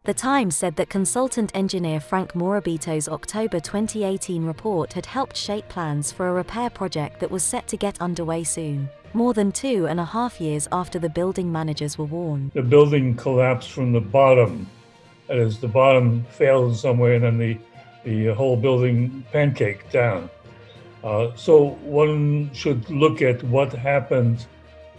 The Times said that consultant engineer Frank Morabito's October 2018 report had helped shape plans for a repair project that was set to get underway soon, more than 2.5 years after the building managers were warned. The building collapsed from the bottom. That is, the bottom failed somewhere and then the whole building pancaked down. So one should look at what happened,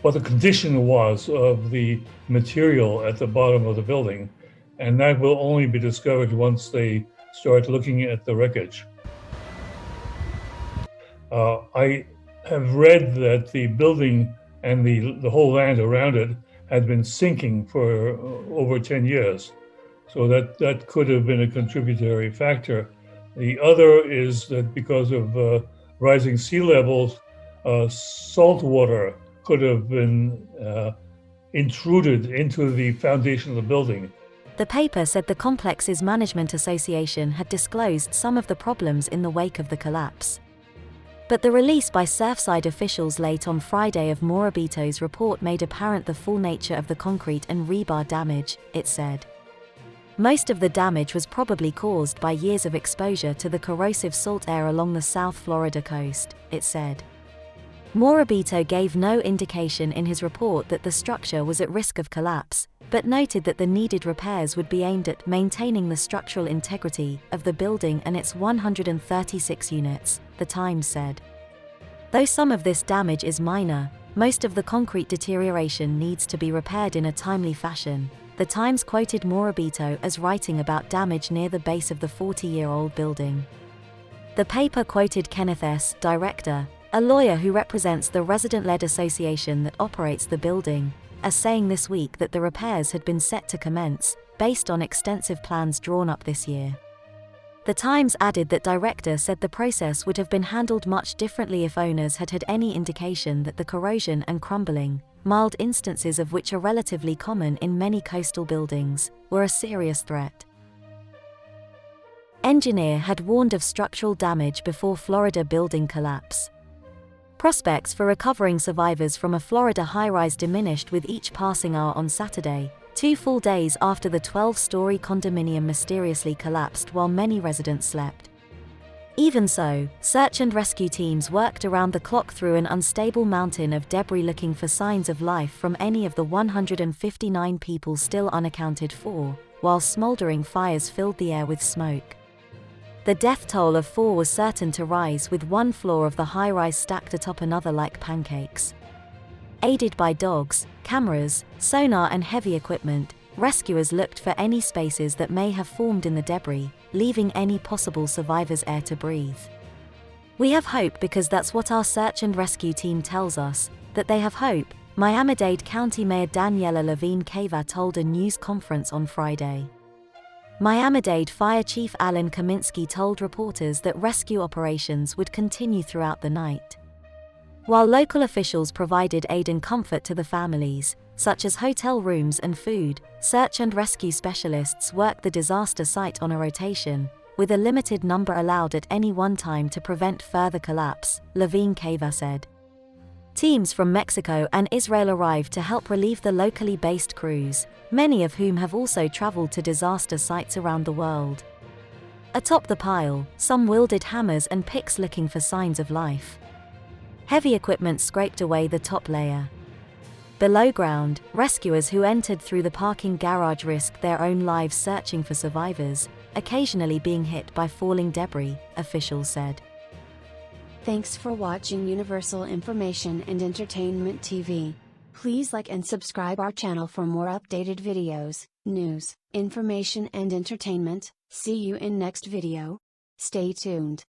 what the condition was of the material at the bottom of the building. And that will only be discovered once they start looking at the wreckage. I have read that the building and the whole land around it had been sinking for over 10 years. So that could have been a contributory factor. The other is that because of rising sea levels, salt water could have been intruded into the foundation of the building. The paper said the complex's management association had disclosed some of the problems in the wake of the collapse. But the release by Surfside officials late on Friday of Morabito's report made apparent the full nature of the concrete and rebar damage, it said. Most of the damage was probably caused by years of exposure to the corrosive salt air along the South Florida coast, it said. Morabito gave no indication in his report that the structure was at risk of collapse, but noted that the needed repairs would be aimed at maintaining the structural integrity of the building and its 136 units, the Times said. Though some of this damage is minor, most of the concrete deterioration needs to be repaired in a timely fashion. The Times quoted Morabito as writing about damage near the base of the 40-year-old building. The paper quoted Kenneth S., director, a lawyer who represents the resident-led association that operates the building, as saying this week that the repairs had been set to commence, based on extensive plans drawn up this year. The Times added that director said the process would have been handled much differently if owners had had any indication that the corrosion and crumbling, mild instances of which are relatively common in many coastal buildings, were a serious threat. Engineer had warned of structural damage before Florida building collapse. Prospects for recovering survivors from a Florida high-rise diminished with each passing hour on Saturday, 2 full days after the 12-story condominium mysteriously collapsed while many residents slept. Even so, search and rescue teams worked around the clock through an unstable mountain of debris looking for signs of life from any of the 159 people still unaccounted for, while smoldering fires filled the air with smoke. The death toll of 4 was certain to rise, with one floor of the high-rise stacked atop another like pancakes. Aided by dogs, cameras, sonar and heavy equipment, rescuers looked for any spaces that may have formed in the debris, leaving any possible survivors air to breathe. "We have hope because that's what our search and rescue team tells us, that they have hope," Miami-Dade County Mayor Daniela Levine Cava told a news conference on Friday. Miami-Dade Fire Chief Alan Kaminsky told reporters that rescue operations would continue throughout the night. While local officials provided aid and comfort to the families, such as hotel rooms and food, search and rescue specialists worked the disaster site on a rotation, with a limited number allowed at any one time to prevent further collapse, Levine Cava said. Teams from Mexico and Israel arrived to help relieve the locally based crews, many of whom have also traveled to disaster sites around the world. Atop the pile, some wielded hammers and picks looking for signs of life. Heavy equipment scraped away the top layer. Below ground, rescuers who entered through the parking garage risked their own lives searching for survivors, occasionally being hit by falling debris, officials said. Thanks for watching Universal Information and Entertainment TV. Please like and subscribe our channel for more updated videos, news, information and entertainment. See you in next video. Stay tuned.